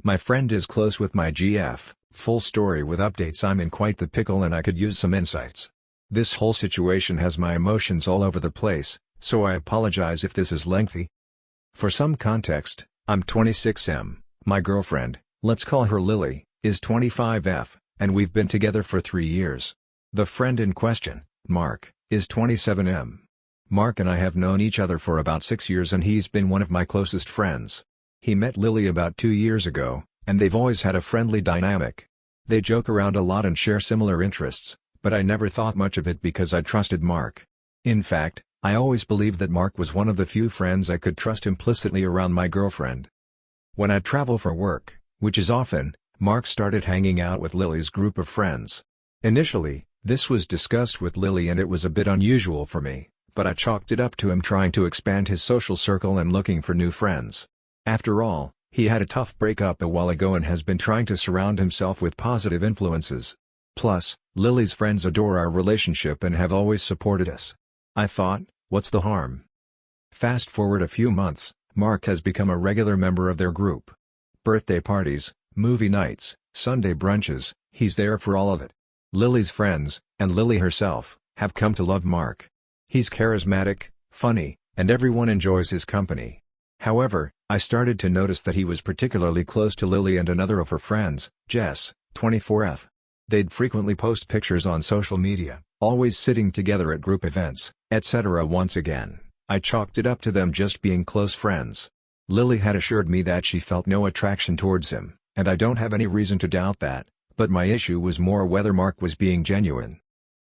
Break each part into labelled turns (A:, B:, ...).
A: My friend is close with my GF, full story with updates. I'm in quite the pickle and I could use some insights. This whole situation has my emotions all over the place, so I apologize if this is lengthy. For some context, I'm 26M, my girlfriend, let's call her Lily, is 25F, and we've been together for 3 years. The friend in question, Mark, is 27M. Mark and I have known each other for about 6 years and he's been one of my closest friends. He met Lily about 2 years ago, and they've always had a friendly dynamic. They joke around a lot and share similar interests, but I never thought much of it because I trusted Mark. In fact, I always believed that Mark was one of the few friends I could trust implicitly around my girlfriend. When I travel for work, which is often, Mark started hanging out with Lily's group of friends. Initially, this was discussed with Lily and it was a bit unusual for me, but I chalked it up to him trying to expand his social circle and looking for new friends. After all, he had a tough breakup a while ago and has been trying to surround himself with positive influences. Plus, Lily's friends adore our relationship and have always supported us. I thought, what's the harm? Fast forward a few months, Mark has become a regular member of their group. Birthday parties, movie nights, Sunday brunches, he's there for all of it. Lily's friends, and Lily herself, have come to love Mark. He's charismatic, funny, and everyone enjoys his company. However, I started to notice that he was particularly close to Lily and another of her friends, Jess, 24F. They'd frequently post pictures on social media, always sitting together at group events, etc. Once again, I chalked it up to them just being close friends. Lily had assured me that she felt no attraction towards him, and I don't have any reason to doubt that, but my issue was more whether Mark was being genuine.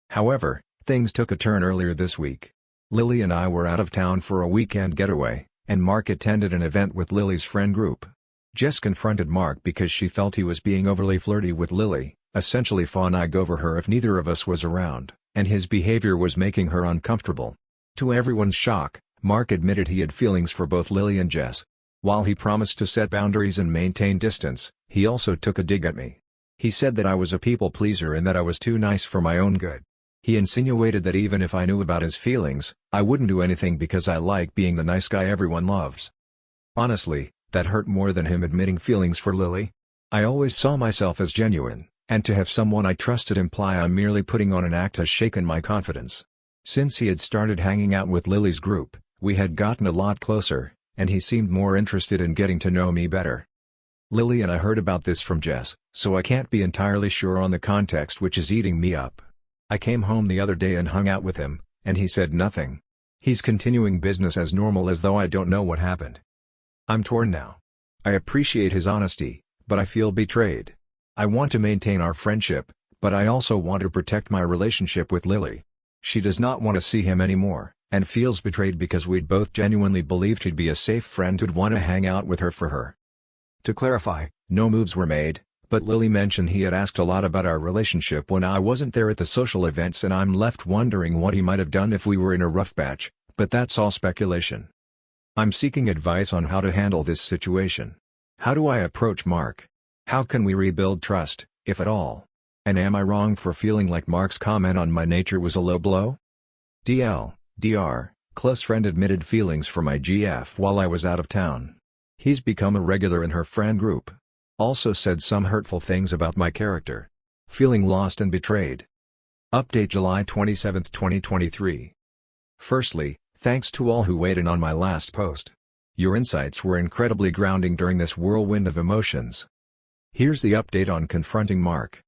A: However, things took a turn earlier this week. Lily and I were out of town for a weekend getaway, and Mark attended an event with Lily's friend group. Jess confronted Mark because she felt he was being overly flirty with Lily, essentially fawning over her if neither of us was around, and his behavior was making her uncomfortable. To everyone's shock, Mark admitted he had feelings for both Lily and Jess. While he promised to set boundaries and maintain distance, he also took a dig at me. He said that I was a people pleaser and that I was too nice for my own good. He insinuated that even if I knew about his feelings, I wouldn't do anything because I like being the nice guy everyone loves. Honestly, that hurt more than him admitting feelings for Lily. I always saw myself as genuine, and to have someone I trusted imply I'm merely putting on an act has shaken my confidence. Since he had started hanging out with Lily's group, we had gotten a lot closer, and he seemed more interested in getting to know me better. Lily and I heard about this from Jess, so I can't be entirely sure on the context, which is eating me up. I came home the other day and hung out with him, and he said nothing. He's continuing business as normal as though I don't know what happened. I'm torn now. I appreciate his honesty, but I feel betrayed. I want to maintain our friendship, but I also want to protect my relationship with Lily. She does not want to see him anymore, and feels betrayed because we'd both genuinely believed he'd be a safe friend who'd want to hang out with her for her. To clarify, no moves were made, but Lily mentioned he had asked a lot about our relationship when I wasn't there at the social events, and I'm left wondering what he might have done if we were in a rough patch, but that's all speculation. I'm seeking advice on how to handle this situation. How do I approach Mark? How can we rebuild trust, if at all? And am I wrong for feeling like Mark's comment on my nature was a low blow? Dr. Close friend admitted feelings for my GF while I was out of town. He's become a regular in her friend group. Also said some hurtful things about my character. Feeling lost and betrayed. Update July 27, 2023. Firstly, thanks to all who weighed in on my last post. Your insights were incredibly grounding during this whirlwind of emotions. Here's the update on confronting Mark.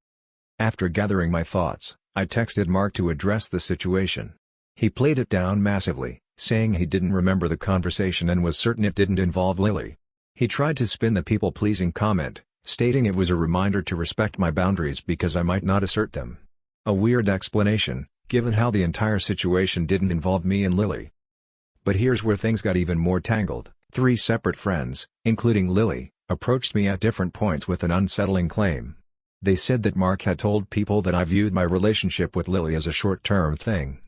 A: After gathering my thoughts, I texted Mark to address the situation. He played it down massively, saying he didn't remember the conversation and was certain it didn't involve Lily. He tried to spin the people-pleasing comment, stating it was a reminder to respect my boundaries because I might not assert them. A weird explanation, given how the entire situation didn't involve me and Lily. But here's where things got even more tangled. 3 separate friends, including Lily, approached me at different points with an unsettling claim. They said that Mark had told people that I viewed my relationship with Lily as a short-term thing.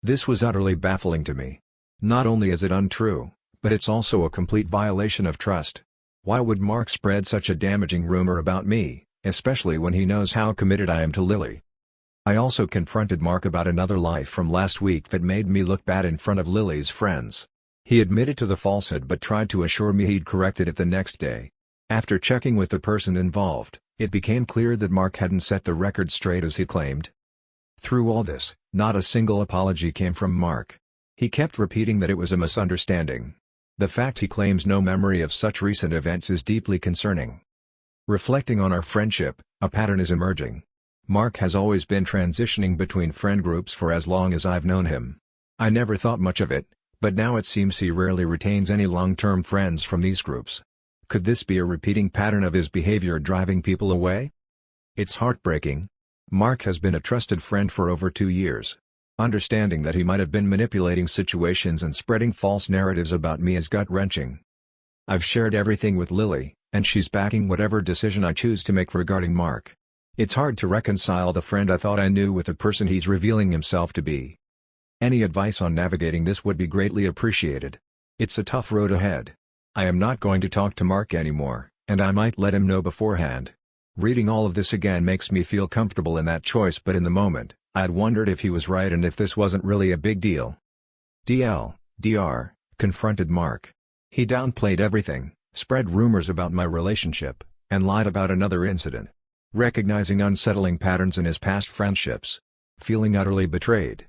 A: This was utterly baffling to me. Not only is it untrue, but it's also a complete violation of trust. Why would Mark spread such a damaging rumor about me, especially when he knows how committed I am to Lily? I also confronted Mark about another lie from last week that made me look bad in front of Lily's friends. He admitted to the falsehood but tried to assure me he'd corrected it the next day. After checking with the person involved, it became clear that Mark hadn't set the record straight as he claimed. Through all this, not a single apology came from Mark. He kept repeating that it was a misunderstanding. The fact he claims no memory of such recent events is deeply concerning. Reflecting on our friendship, a pattern is emerging. Mark has always been transitioning between friend groups for as long as I've known him. I never thought much of it, but now it seems he rarely retains any long-term friends from these groups. Could this be a repeating pattern of his behavior driving people away? It's heartbreaking. Mark has been a trusted friend for over 2 years. Understanding that he might have been manipulating situations and spreading false narratives about me is gut-wrenching. I've shared everything with Lily, and she's backing whatever decision I choose to make regarding Mark. It's hard to reconcile the friend I thought I knew with the person he's revealing himself to be. Any advice on navigating this would be greatly appreciated. It's a tough road ahead. I am not going to talk to Mark anymore, and I might let him know beforehand. Reading all of this again makes me feel comfortable in that choice, but in the moment, I'd wondered if he was right and if this wasn't really a big deal. Dr. confronted Mark. He downplayed everything, spread rumors about my relationship, and lied about another incident. Recognizing unsettling patterns in his past friendships. Feeling utterly betrayed,